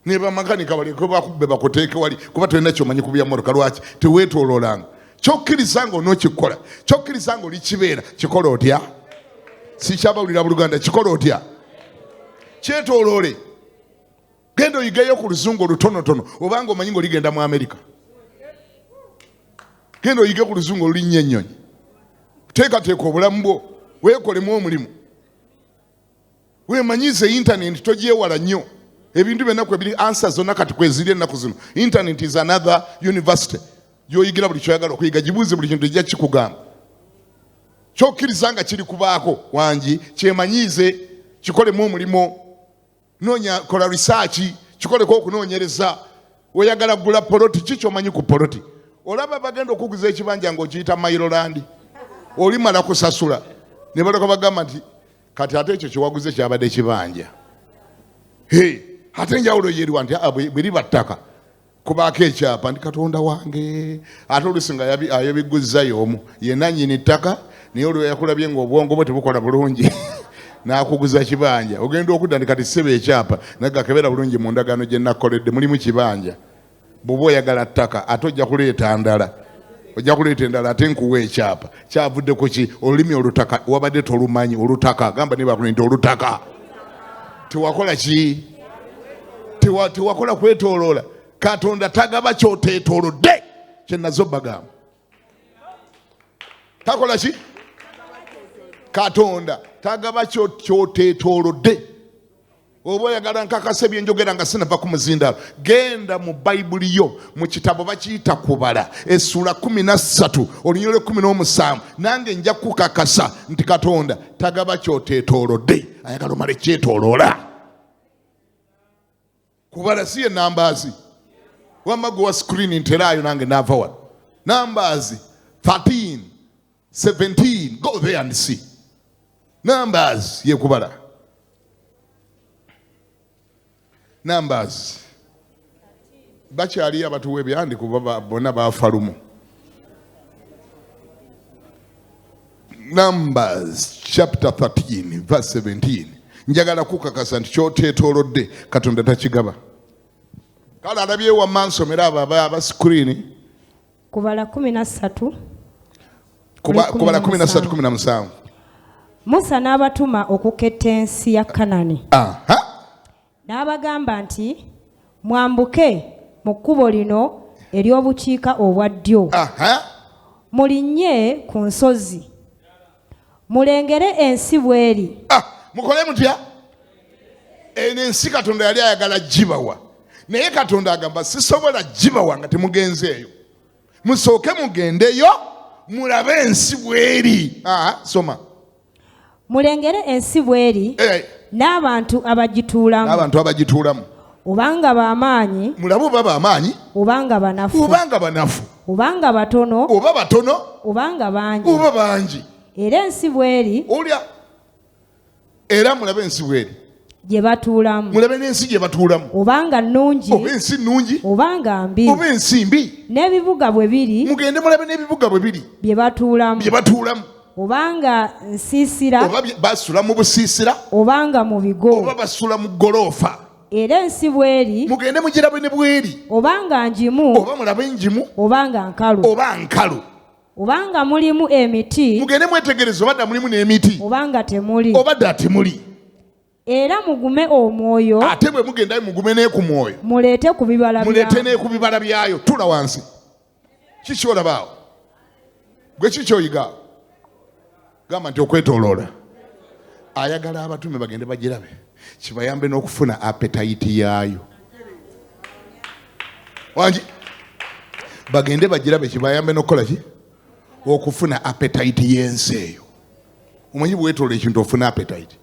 Ne bamakanika baleke bakubbe bakuteeke wali kuba tolina kyomanyi ku bya mmotoka. Lwaki? Teweetooloolanga. Kyokkiriza ng'onookikola. Kyokkiriza ng'oli kibeera. Kikola otya? Sikyabawulira Buluganda. Kikola otya? Kyetooloole. Genda oyigeyo ku luzungu olutonotono obanga omanyi ng'oligenda mu Amerika. Genda oyige ku luzungu olulinnya ennyonyi. Teekateeka obulamu bwo. Weekolemu omulimu. Weemanyize intaneti togyewala nnyo. Ebintu byonna kwe biri answer zonna kati kweziri ennaku zino. Internet is another university. Yoyigira buli kyoyagala okuyiga gibuuze buli kintu ejja kikugamba. Kyokkiriza nga kiri kubaako wangi kyemanyize kikolemu omulimo. Noonya kola research kikoleko okunoonyereza. Oyagala gula poloti kikyomanyi ku poloti. Olaba bagenda okuguza ekibanja ng'okiyita Mayiroland. Olimala kusasula. Ne baleka bagamba nti kati ate ekyo kyewaguze kyabadde kibanja. Ate enjawulo yeriwa nti bweriba ttaka kubaako ekyapa nti Katonda wange. Ate olusinga ayabiguzzayo omu yenna nnyini ttaka naye olwo yakulabye ng'obwongo bwe tebukola bulungi n'akuguza kibanja. Ogenda okudda nti kati ssebe ekyapa nagakebera bulungi mu ndagaano gye nakkoledde mulimu kibanja. Bw'oba oyagala ttaka ate ojja kuleeta ndala. Ojja kuleeta endala ate nkuwa ekyapa. Kyavudde ku ki? Olulimi olutaka wabadde tolumanyi olutaka. Gamba ne bakuli nti olutaka. Tewakola ki? Tewakola kwetooloola. Katonda tagaba kyoteetoolodde. Kye nazo bagamba. Takola ki? Katonda tagaba kyoteetoolodde. Oba oyagala nkakase byenjogera nga sinava ku muzindaalo. Genda mu Bayibuli yo mu kitabo bakiyita Kubala essula 13 olunyolo 17 nange nja kukakasa nti Katonda tagaba kyoteetoolodde. Ayagala omale kyetooloola. Kubala si ye Numbers. Wamma gwe wa screen nteraayo nange naava wano. Numbers 13, 17. Go there and see. Numbers ye Kubala. Numbers. Bakyali abatuwa ebyandiiko bonna baafalumu. Numbers chapter 13 verse 17. Njagala kukakasa nti kyoteetoolodde Katonda takigaba. Kale alabye wa mansomera aba screen. Kubala 13. Kubala 13:17. Musa n'abatuma okuketta ensi ya Kanani. N'abagamba nti mwambuke mu kkubo lino ery'obukiika obwa ddyo. Mulinnye ku nsozi. Mulengere ensi bw'eri. mukole mutya. Eno ensi Katonda yali ayagala gibawa, naye Katonda agamba sisobola gibawa nga temugenzeeyo. Musooke mugendeyo mulabe ensi bweri. Soma. Mulengere ensi bweri n'abantu abagituulamu. Obanga b'amaanyi, mulabe oba b'amaanyi, obanga banafu, obanga batono, obanga bangi. Era ensi bweri, era mulabe ensi bweri gye batuulamu. Mulabe n'ensi gye batuulamu. Obanga nnungi, oba ensi nnungi, obanga mbi, oba ensi mbi. N'ebibuga bwe biri, mugende mulabe n'ebibuga bwe biri bye batuulamu. Obanga nsiisira, oba basula mu busiisira, obanga mu bigo, oba basula mu ggoloofa. Era ensi bweri, mugende mugirabe ne bweri. Obanga njimu, oba mulabe njimu, obanga nkalu. Obanga mulimu emiti, mugende mwetegereze obadda mulimu n'emiti, obanga temuli, obadda temuli. Era mugume omwoyo, ate bwe mugendayo mugume ne ku mwoyo, muleete ne ku bibala byayo. Tula wansi. Kiki olabaawo? Gwe kiki oyiga? Gamba nti okwetooloola. Ayagala abatume bagende bagirabe, kibayambe n'okufuna appetite yaayo. Wangi bagende bagirabe, kibayambe n'okukola ki? Okufuna appetite y'ensi eyo. Omanyi bwetoola ekintu ofuna appetite,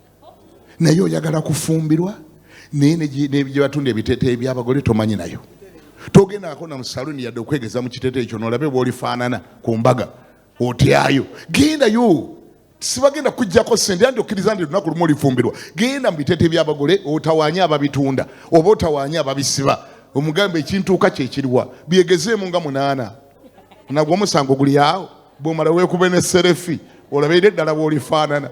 naye oyagala kufumbirwa, naye gye batunda ebiteeteeyi by'abagole tomanyi nayo. Togendako na mu saluni yadde okwegeza mu kiteeteeyi kyo n'olabe bw'olifaanana ku mbaga, otyayo. Gendayo. Sibagenda kujjako sente andi okkiriza nti lunaku lumu olifumbirwa. Genda mu biteeteeyi by'abagole otawaanye ababitunda oba otawaanye ababisiba. Omugambe ekintuuka kye kiriwa, byegezeemu nga 8. Nagwo omusango guli awo. Bw'omala weekube ne serefi olabeera eddala bw'olifaanana.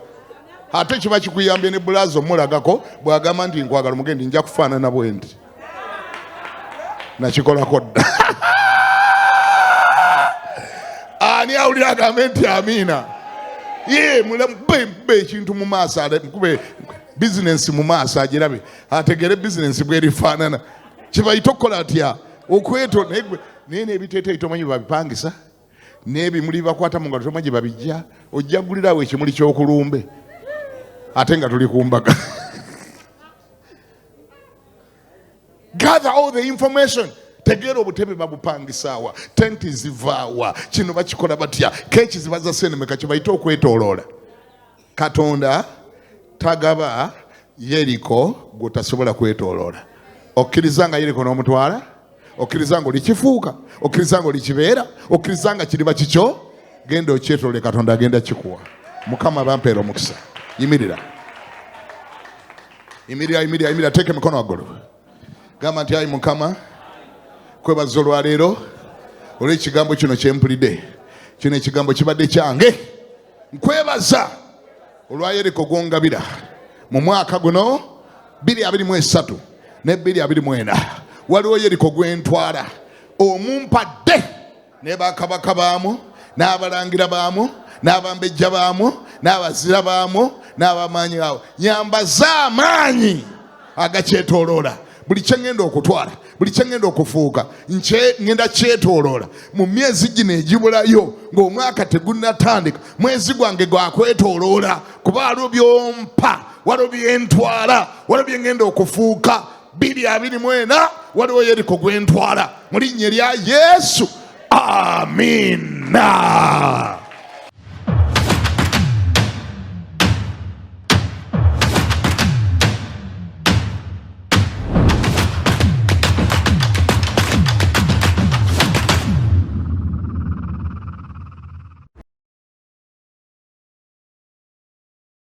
Ate kiba kikuyambye ne bulaazi omulagako bw'agamba nti nkwagala mugendi nja kufaanana bwe nti. Nakikolako dda. Ani awulira agambe nti amiina? Mulabe ekintu mu maaso, mukube bizinensi mu maaso agirabe, ategere bizinensi bw'erifaanana. Kibayita okukola atya? Okweto. Naye n'ebiteeteeyi tomanyi babipangisa, n'ebimuli bakwata mu ngalo tomanyi babijja. Ojja gulirawo ekimuli ky'okulumbe ate nga tuli ku mbaga. Gather all the information. Tegeera obutebe babupangisaawa, tenti zivaawa, kino bakikola batya, keeki zibaza sente meka. Kibayita okwetooloola. Katonda tagaba Jericho gw'otasobola kwetooloola. Okkiriza nga Jericho n'omutwala, okkiriza nga oli kifuuka, okkiriza nga oli kibeera, okkiriza nga kiriba kikyo, genda okyetoolole, Katonda agenda kikuwa. Mukama bampeera omukisa. Yimirira. Teeka emikono waggulu. Gamba nti ayi Mukama, kwebaza olwaleero olw'ekigambo kino kyempulidde. Kino ekigambo kibadde kyange. Nkwebaza olwa Jericho gw'ongabira mu mwaka guno 2023 ne 2024. Waliwo Jericho gw'entwala omumpadde ne bakabaka baamu, n'abalangira baamu, n'abambejja baamu, n'abazira baamu, n'abamaanyi baamu. Nyambaza amaanyi agakyetooloola. Buli kye ngenda okutwala, buli kye ngenda okufuuka, ngenda kyetooloola mu myezi gino egibulayo ng'omwaka tegunnatandika. Mwezi gwange gwakwetooloola, kuba waliwo by'ompa, waliwo by'entwala, waliwo bye ngenda okufuuka. 2024 waliwo Jericho gw'entwala mu linnya lya Yesu. Amiina.